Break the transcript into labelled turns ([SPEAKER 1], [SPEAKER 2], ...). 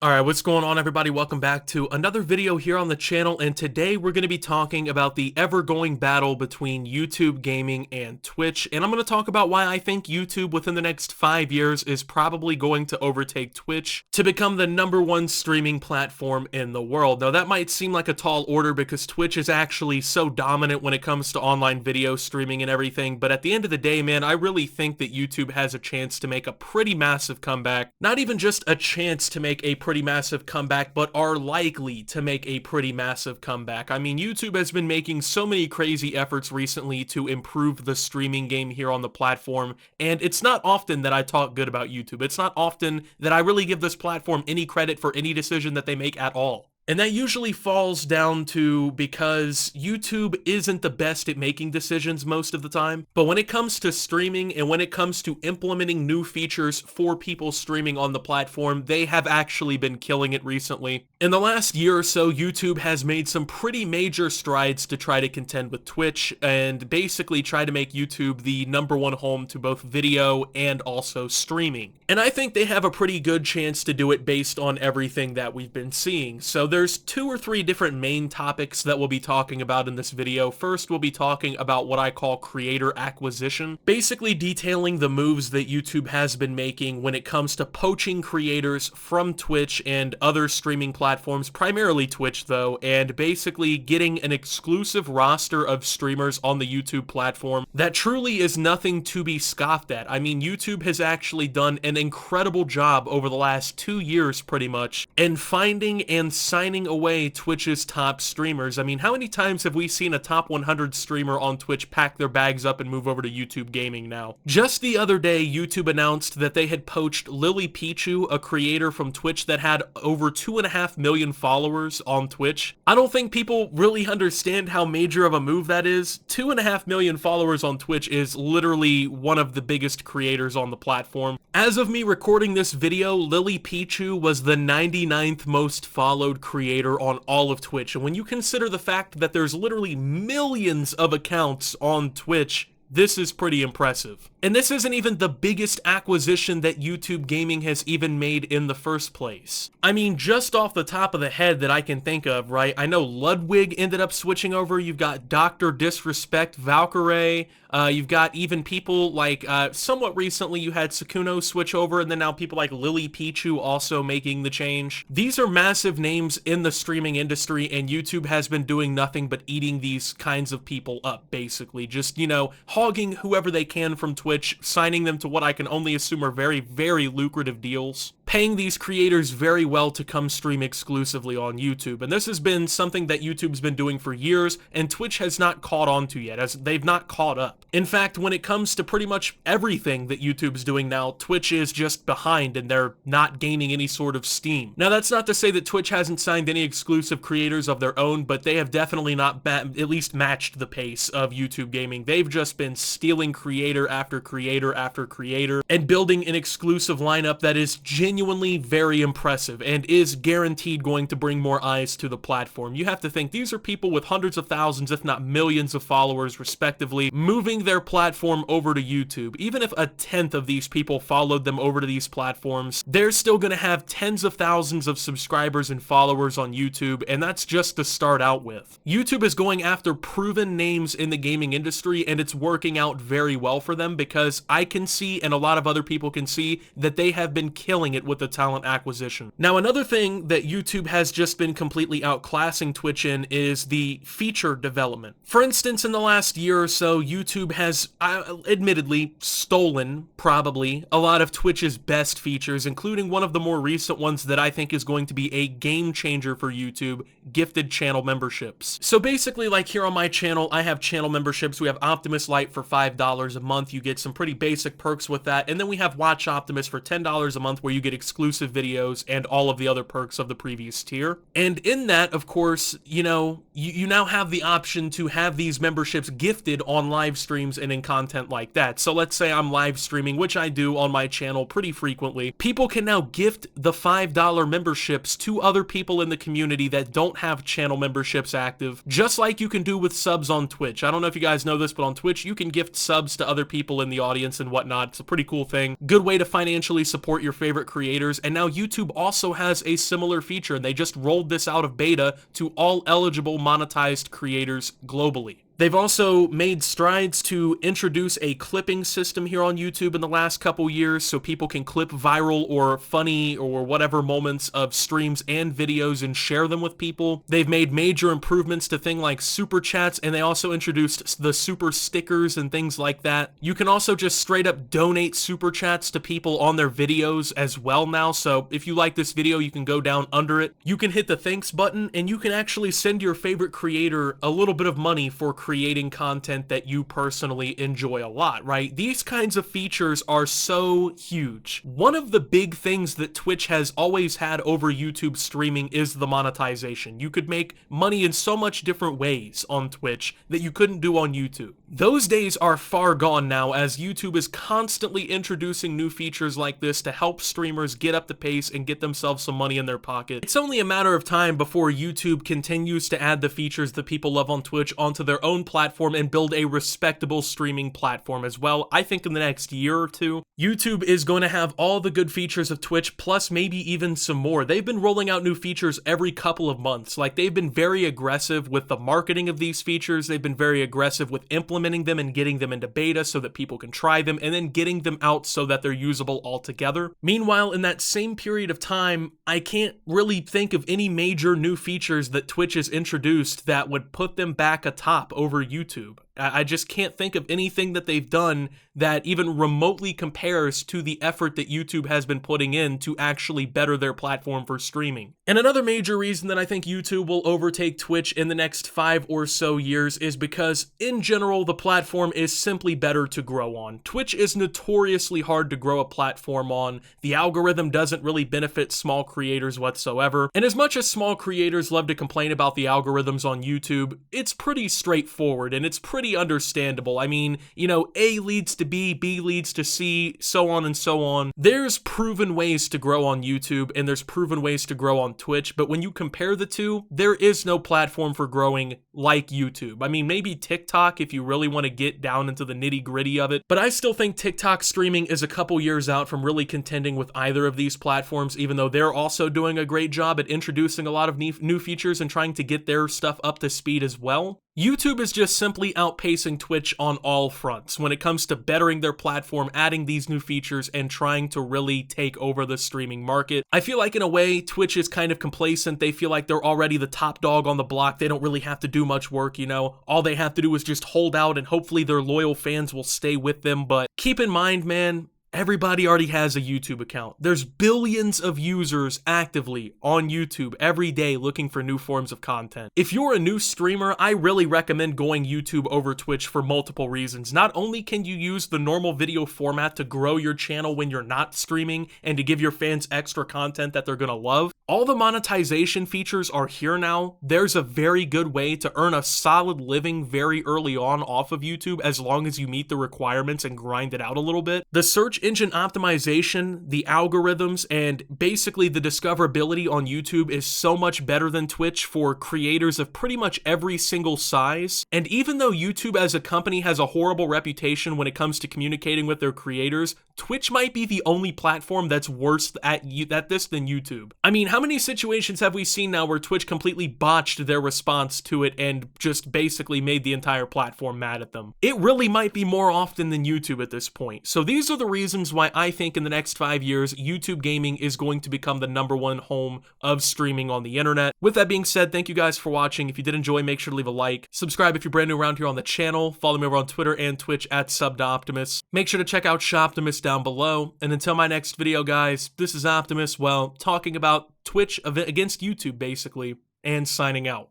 [SPEAKER 1] Alright, what's going on everybody? Welcome back to another video here on the channel, and today we're going to be talking about the ever-going battle between YouTube gaming and Twitch, and I'm going to talk about why I think YouTube within the next 5 years is probably going to overtake Twitch to become the #1 streaming platform in the world. Now that might seem like a tall order because Twitch is actually so dominant when it comes to online video streaming and everything, but at the end of the day, man, I really think that YouTube has a chance to make a pretty massive comeback. Not even just a chance to make a pretty massive comeback, but are likely to make a pretty massive comeback. I mean, YouTube has been making so many crazy efforts recently to improve the streaming game here on the platform, and it's not often that I talk good about YouTube. It's not often that I really give this platform any credit for any decision that they make at all. And that usually falls down to because YouTube isn't the best at making decisions most of the time. But when it comes to streaming and when it comes to implementing new features for people streaming on the platform, they have actually been killing it recently. In the last year or so, YouTube has made some pretty major strides to try to contend with Twitch and basically try to make YouTube the #1 home to both video and also streaming. And I think they have a pretty good chance to do it based on everything that we've been seeing. So there's 2 or 3 different main topics that we'll be talking about in this video. First, we'll be talking about what I call creator acquisition, basically detailing the moves that YouTube has been making when it comes to poaching creators from Twitch and other streaming platforms, primarily Twitch though, and basically getting an exclusive roster of streamers on the YouTube platform that truly is nothing to be scoffed at. I mean, YouTube has actually done an incredible job over the last 2 years pretty much in finding and signing away Twitch's top streamers. I mean, how many times have we seen a top 100 streamer on Twitch pack their bags up and move over to YouTube gaming now? Just the other day, YouTube announced that they had poached Lily Pichu, a creator from Twitch that had over 2.5 million followers on Twitch. I don't think people really understand how major of a move that is. 2.5 million followers on Twitch is literally one of the biggest creators on the platform. As of me recording this video, Lily Pichu was the 99th most followed creator on all of Twitch, and when you consider the fact that there's literally millions of accounts on Twitch, this is pretty impressive. And this isn't even the biggest acquisition that YouTube gaming has even made in the first place. I mean, just off the top of the head that I can think of, right? I know Ludwig ended up switching over. You've got Dr. Disrespect Valkyrae. You've got even people like, somewhat recently you had Sakuno switch over, and then now people like Lily Pichu also making the change. These are massive names in the streaming industry, and YouTube has been doing nothing but eating these kinds of people up, basically. Just, you know, hogging whoever they can from Twitch, signing them to what I can only assume are very, very lucrative deals, paying these creators very well to come stream exclusively on YouTube. And this has been something that YouTube's been doing for years, and Twitch has not caught on to yet, as they've not caught up. In fact, when it comes to pretty much everything that YouTube's doing now, Twitch is just behind and they're not gaining any sort of steam. Now, that's not to say that Twitch hasn't signed any exclusive creators of their own, but they have definitely not at least matched the pace of YouTube gaming. They've just been stealing creator after creator after creator and building an exclusive lineup that is genuinely very impressive and is guaranteed going to bring more eyes to the platform. You have to think these are people with hundreds of thousands, if not millions of followers respectively, moving their platform over to YouTube. Even if 1/10 of these people followed them over to these platforms, they're still going to have tens of thousands of subscribers and followers on YouTube, and that's just to start out with. YouTube is going after proven names in the gaming industry, and it's working out very well for them because I can see, and a lot of other people can see, that they have been killing it with the talent acquisition. Now, another thing that YouTube has just been completely outclassing Twitch in is the feature development. For instance, in the last year or so, YouTube has admittedly stolen, probably, a lot of Twitch's best features, including one of the more recent ones that I think is going to be a game changer for YouTube: gifted channel memberships. So basically, like here on my channel, I have channel memberships. We have Optimus Lite for $5 a month. You get some pretty basic perks with that. And then we have Watch Optimus for $10 a month, where you get exclusive videos and all of the other perks of the previous tier. And in that, of course, you know, you now have the option to have these memberships gifted on live streams and in content like that. So let's say I'm live streaming, which I do on my channel pretty frequently. People can now gift the $5 memberships to other people in the community that don't have channel memberships active, just like you can do with subs on Twitch. I don't know if you guys know this, but on Twitch, you can gift subs to other people in the audience and whatnot. It's a pretty cool thing. Good way to financially support your favorite creators creators, and now YouTube also has a similar feature, and they just rolled this out of beta to all eligible monetized creators globally. They've also made strides to introduce a clipping system here on YouTube in the last couple years, so people can clip viral or funny or whatever moments of streams and videos and share them with people. They've made major improvements to things like super chats, and they also introduced the super stickers and things like that. You can also just straight up donate super chats to people on their videos as well now, so if you like this video, you can go down under it. You can hit the thanks button, and you can actually send your favorite creator a little bit of money for creating content that you personally enjoy a lot, right? These kinds of features are so huge. One of the big things that Twitch has always had over YouTube streaming is the monetization. You could make money in so much different ways on Twitch that you couldn't do on YouTube. Those days are far gone now, as YouTube is constantly introducing new features like this to help streamers get up the pace and get themselves some money in their pocket. It's only a matter of time before YouTube continues to add the features that people love on Twitch onto their own platform and build a respectable streaming platform as well. I think in the next year or two, YouTube is going to have all the good features of Twitch, plus maybe even some more. They've been rolling out new features every couple of months. Like, they've been very aggressive with the marketing of these features. They've been very aggressive with implementing them and getting them into beta so that people can try them, and then getting them out so that they're usable altogether. Meanwhile, in that same period of time, I can't really think of any major new features that Twitch has introduced that would put them back atop over YouTube. I just can't think of anything that they've done that even remotely compares to the effort that YouTube has been putting in to actually better their platform for streaming. And another major reason that I think YouTube will overtake Twitch in the next 5 or so years is because, in general, the platform is simply better to grow on. Twitch is notoriously hard to grow a platform on. The algorithm doesn't really benefit small creators whatsoever. And as much as small creators love to complain about the algorithms on YouTube, it's pretty straightforward and it's pretty understandable. I mean, you know, A leads to B, B leads to C, so on and so on. There's proven ways to grow on YouTube and there's proven ways to grow on Twitch, but when you compare the two, there is no platform for growing like YouTube. I mean, maybe TikTok if you really want to get down into the nitty-gritty of it, but I still think TikTok streaming is a couple years out from really contending with either of these platforms, even though they're also doing a great job at introducing a lot of new features and trying to get their stuff up to speed as well. YouTube is just simply outpacing Twitch on all fronts when it comes to bettering their platform, adding these new features, and trying to really take over the streaming market. I feel like in a way, Twitch is kind of complacent. They feel like they're already the top dog on the block. They don't really have to do much work, you know? All they have to do is just hold out and hopefully their loyal fans will stay with them. But keep in mind, man, everybody already has a YouTube account. There's billions of users actively on YouTube every day looking for new forms of content. If you're a new streamer, I really recommend going YouTube over Twitch for multiple reasons. Not only can you use the normal video format to grow your channel when you're not streaming and to give your fans extra content that they're gonna love, all the monetization features are here now. There's a very good way to earn a solid living very early on off of YouTube as long as you meet the requirements and grind it out a little bit. The search engine optimization, the algorithms, and basically the discoverability on YouTube is so much better than Twitch for creators of pretty much every single size. And even though YouTube as a company has a horrible reputation when it comes to communicating with their creators, Twitch might be the only platform that's worse at this than YouTube. I mean, how many situations have we seen now where Twitch completely botched their response to it and just basically made the entire platform mad at them? It really might be more often than YouTube at this point. So these are the reasons why I think in the next 5 years, YouTube gaming is going to become the #1 home of streaming on the internet. With that being said, thank you guys for watching. If you did enjoy, make sure to leave a like. Subscribe if you're brand new around here on the channel. Follow me over on Twitter and Twitch at @SubToOptimus. Make sure to check out Shoptimus down below. And until my next video, guys, this is Optimus, well, talking about Twitch against YouTube, basically, and signing out.